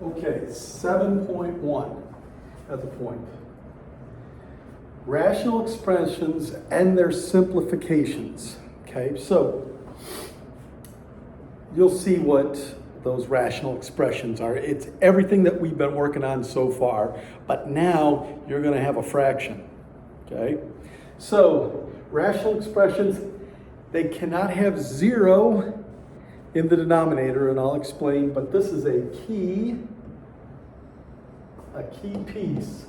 Okay, 7.1 at the point. Rational expressions and their simplifications. Okay, so you'll see what those rational expressions are. It's everything that we've been working on so far, but now you're going to have a fraction. Okay, so rational expressions, they cannot have 0 in the denominator, and I'll explain, but this is a key piece.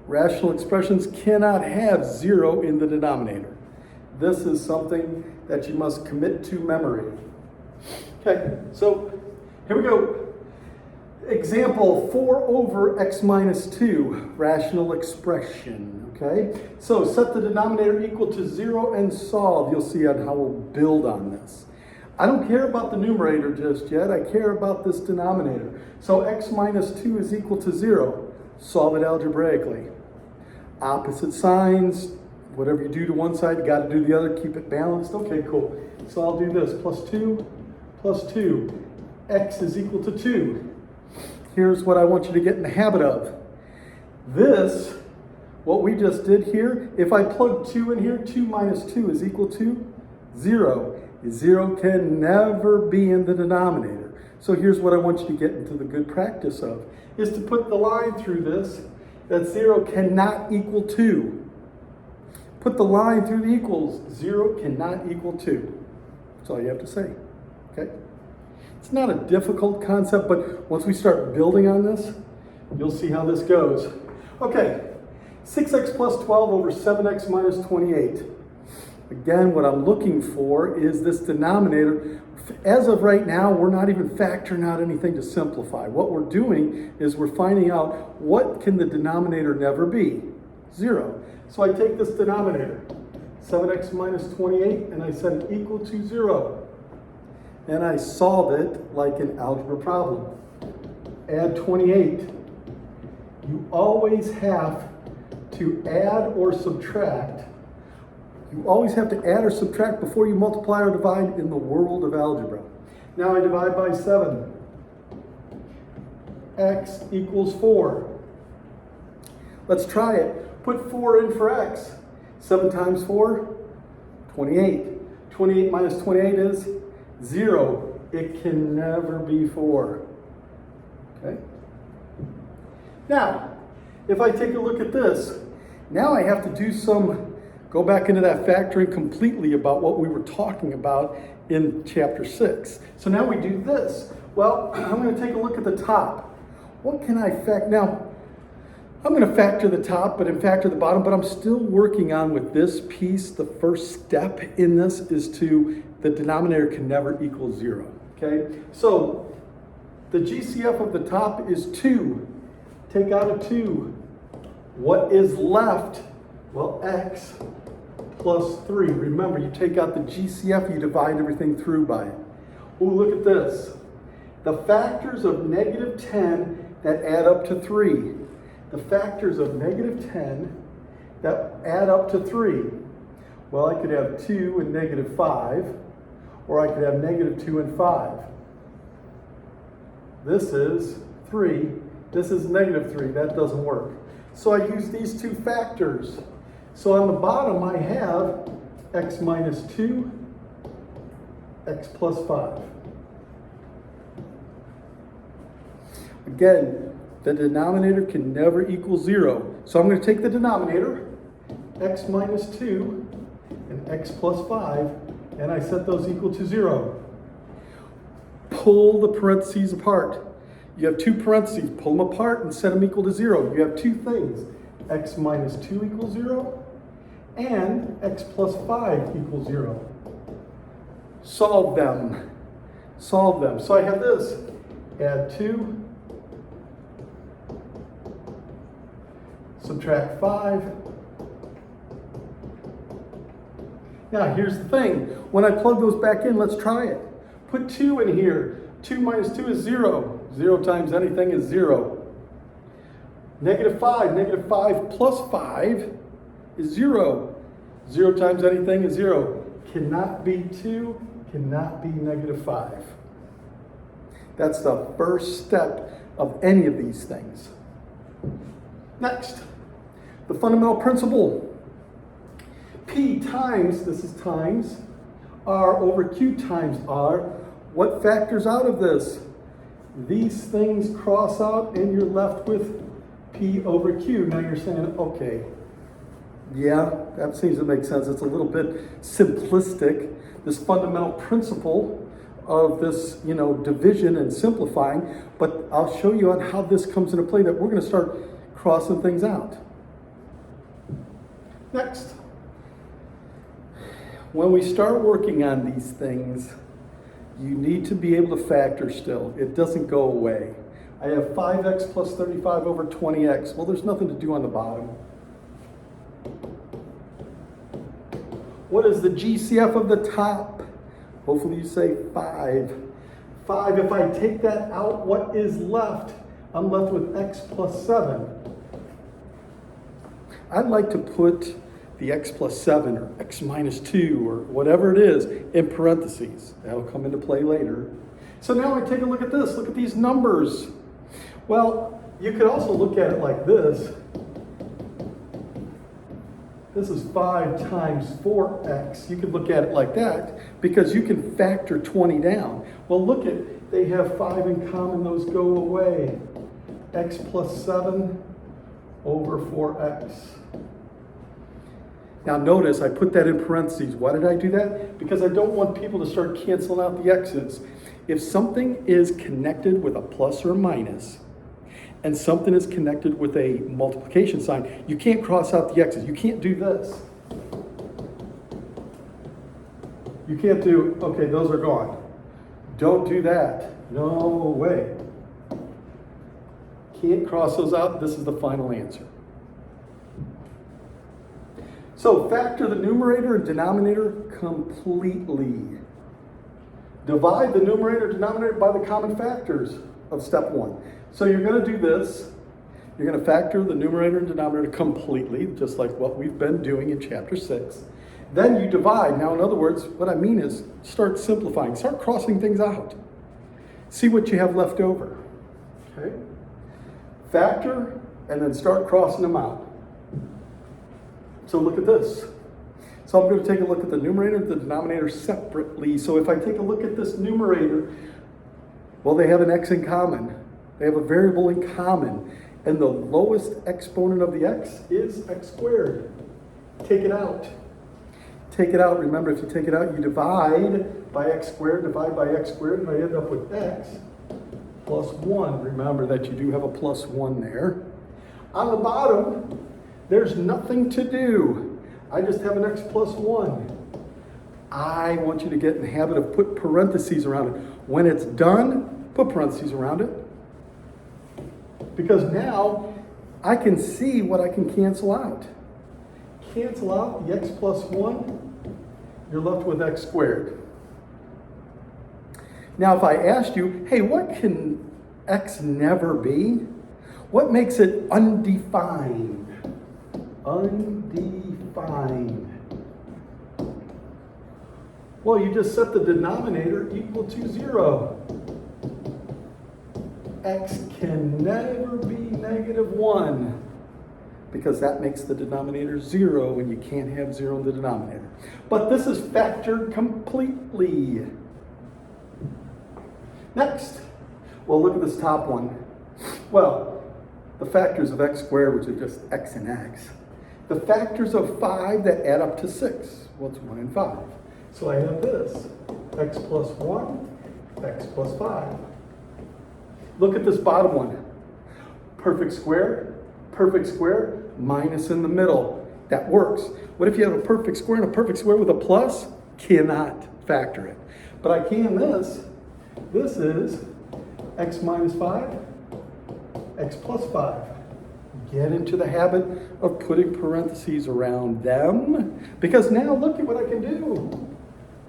Rational expressions cannot have 0 in the denominator. This is something that you must commit to memory. Okay, so here we go. Example 4 over x minus 2, rational expression. Okay, so set the denominator equal to 0 and solve. You'll see on how we'll build on this. I don't care about the numerator just yet. I care about this denominator. So x minus 2 is equal to 0. Solve it algebraically. Opposite signs, whatever you do to one side, you got to do the other. Keep it balanced. Okay, cool. So I'll do this. Plus 2, plus 2. X is equal to 2. Here's what I want you to get in the habit of. This, what we just did here, if I plug 2 in here, 2 minus 2 is equal to 0. 0 can never be in the denominator. So here's what I want you to get into the good practice of, is to put the line through this, that 0 cannot equal 2. Put the line through the equals. 0 cannot equal 2. That's all you have to say, okay? It's not a difficult concept, but once we start building on this, you'll see how this goes. Okay, 6x plus 12 over 7x minus 28. Again, what I'm looking for is this denominator. As of right now, we're not even factoring out anything to simplify. What we're doing is we're finding out what can the denominator never be? 0. So I take this denominator, 7x minus 28, and I set it equal to 0. And I solve it like an algebra problem. Add 28. You always have to add or subtract. You always have to add or subtract before you multiply or divide in the world of algebra. Now I divide by 7. X equals 4. Let's try it. Put 4 in for x. 7 times 4, 28. 28 minus 28 is 0. It can never be 4. Okay? Now, if I take a look at this, now I have to do go back into that factoring completely about what we were talking about in chapter 6. So now we do this. Well, I'm going to take a look at the top. What can I factor? Now, I'm going to factor the top, but factor the bottom, but I'm still working on with this piece. The first step in this is the denominator can never equal 0. Okay? So the GCF of the top is 2. Take out a 2. What is left? Well, x plus 3. Remember, you take out the GCF, you divide everything through by it. Oh, look at this. The factors of negative 10 that add up to 3. The factors of negative 10 that add up to 3. Well, I could have 2 and negative 5, or I could have negative 2 and 5. This is 3. This is negative 3. That doesn't work. So I use these two factors. So on the bottom, I have x minus 2, x plus 5. Again, the denominator can never equal 0. So I'm going to take the denominator, x minus 2 and x plus 5, and I set those equal to 0. Pull the parentheses apart. You have 2 parentheses, pull them apart and set them equal to 0. You have 2 things, x minus 2 equals 0, and x plus 5 equals 0. Solve them. Solve them. So I have this. Add 2. Subtract 5. Now here's the thing. When I plug those back in, let's try it. Put 2 in here. 2 minus 2 is 0. 0 times anything is 0. Negative 5. Negative 5 plus 5 is 0. 0 times anything is 0. Cannot be 2, cannot be negative 5. That's the first step of any of these things. Next, the fundamental principle. P times, this is times, R over Q times R. What factors out of this? These things cross out and you're left with P over Q. Now you're saying, okay, yeah, that seems to make sense. It's a little bit simplistic. This fundamental principle of this, division and simplifying, but I'll show you on how this comes into play, that we're going to start crossing things out. Next, when we start working on these things, you need to be able to factor still. It doesn't go away. I have 5x plus 35 over 20x. Well, there's nothing to do on the bottom. What is the GCF of the top? Hopefully you say 5. 5, if I take that out, what is left? I'm left with x plus 7. I'd like to put the x plus 7 or x minus 2 or whatever it is in parentheses. That'll come into play later. So now I take a look at this. Look at these numbers. Well, you could also look at it like this. This is 5 times 4x. You could look at it like that because you can factor 20 down. Well, look at, they have 5 in common. Those go away. X plus 7 over 4x. Now notice I put that in parentheses. Why did I do that? Because I don't want people to start canceling out the x's. If something is connected with a plus or a minus, and something is connected with a multiplication sign, you can't cross out the x's. You can't do this. You can't do, okay, those are gone. Don't do that. No way. Can't cross those out. This is the final answer. So factor the numerator and denominator completely. Divide the numerator and denominator by the common factors of step 1. So you're going to do this. You're going to factor the numerator and denominator completely, just like what we've been doing in chapter 6. Then you divide. Now, in other words, what I mean is start simplifying. Start crossing things out. See what you have left over. Okay? Factor, and then start crossing them out. So look at this. So I'm going to take a look at the numerator and the denominator separately. So if I take a look at this numerator, well, they have an x in common. They have a variable in common. And the lowest exponent of the x is x squared. Take it out. Take it out. Remember, if you take it out, you divide by x squared, divide by x squared, and I end up with x plus 1. Remember that you do have a plus 1 there. On the bottom, there's nothing to do. I just have an x plus 1. I want you to get in the habit of put parentheses around it. When it's done, put parentheses around it. Because now I can see what I can cancel out. Cancel out the x plus 1, you're left with x squared. Now if I asked you, hey, what can x never be? What makes it undefined? Undefined. Well, you just set the denominator equal to 0. X can never be negative 1 because that makes the denominator 0 and you can't have 0 in the denominator. But this is factored completely. Next, well, look at this top one. Well, the factors of x squared, which are just x and x. The factors of 5 that add up to 6. Well, it's 1 and 5. So I have this, x plus 1, x plus 5. Look at this bottom one. Perfect square, minus in the middle. That works. What if you have a perfect square and a perfect square with a plus? Cannot factor it. But I can this. This is x minus 5, x plus 5. Get into the habit of putting parentheses around them, because now look at what I can do.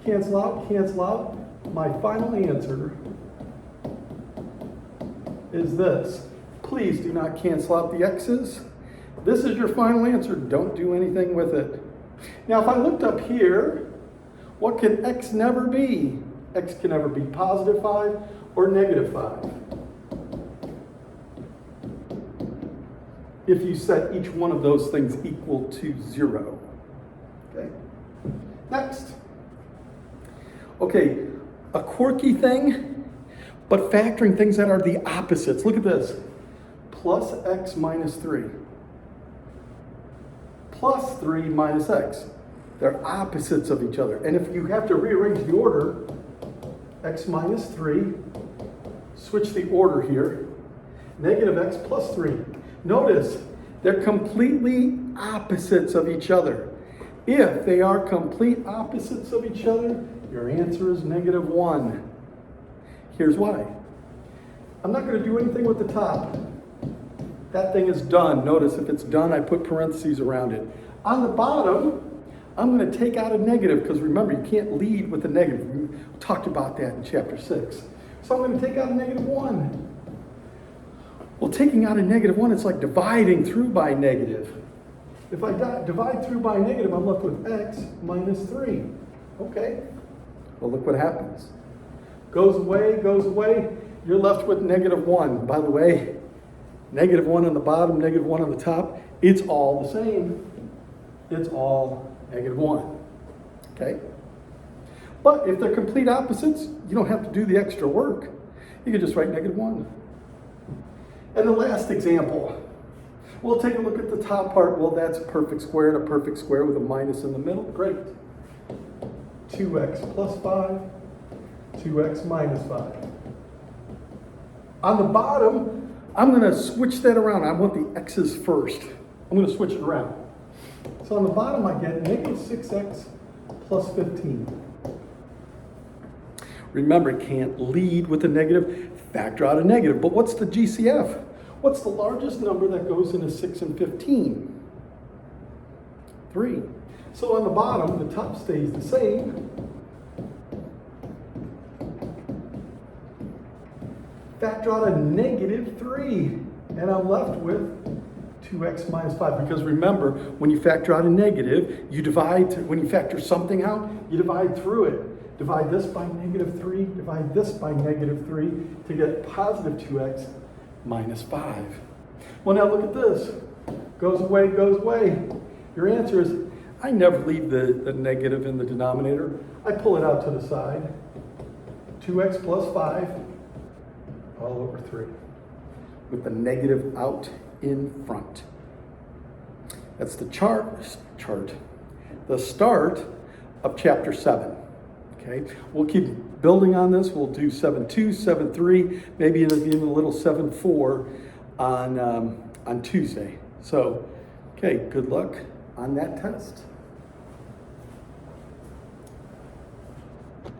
Cancel out, cancel out. My final answer is this. Please do not cancel out the x's. This is your final answer. Don't do anything with it. Now, if I looked up here, what can x never be? X can never be positive 5 or negative 5. If you set each one of those things equal to 0. Okay. Next. Okay, a quirky thing, but factoring things that are the opposites. Look at this. Plus x minus 3. Plus 3 minus x. They're opposites of each other. And if you have to rearrange the order, x minus 3, switch the order here, negative x plus 3. Notice, they're completely opposites of each other. If they are complete opposites of each other, your answer is negative 1. Here's why. I'm not going to do anything with the top. That thing is done. Notice if it's done, I put parentheses around it. On the bottom, I'm going to take out a negative, because remember, you can't lead with a negative. We talked about that in chapter 6. So I'm going to take out a negative 1. Well, taking out a negative 1, it's like dividing through by negative. If I divide through by negative, I'm left with x minus 3. Okay. Well, look what happens. Goes away. You're left with negative 1. By the way, negative 1 on the bottom, negative 1 on the top, it's all the same. It's all negative 1. Okay? But if they're complete opposites, you don't have to do the extra work. You can just write negative 1. And the last example, we'll take a look at the top part. Well, that's a perfect square and a perfect square with a minus in the middle. Great. 2x plus 5, 2x minus 5. On the bottom, I'm going to switch that around. I want the x's first. I'm going to switch it around. So on the bottom, I get negative 6x plus 15. Remember, it can't lead with a negative. Factor out a negative. But what's the GCF? What's the largest number that goes into 6 and 15? 3. So on the bottom, the top stays the same. Factor out a negative 3. And I'm left with 2x minus 5. Because remember, when you factor out a negative, you divide. When you factor something out, you divide through it. Divide this by negative 3, divide this by negative 3 to get positive 2x minus 5. Well, now look at this. Goes away. Your answer is, I never leave the negative in the denominator. I pull it out to the side. 2x plus 5 all over 3 with the negative out in front. That's the the start of chapter 7. Okay, we'll keep building on this. We'll do 7.2, 7.3, maybe even a little 7.4 on Tuesday. So, okay, good luck on that test.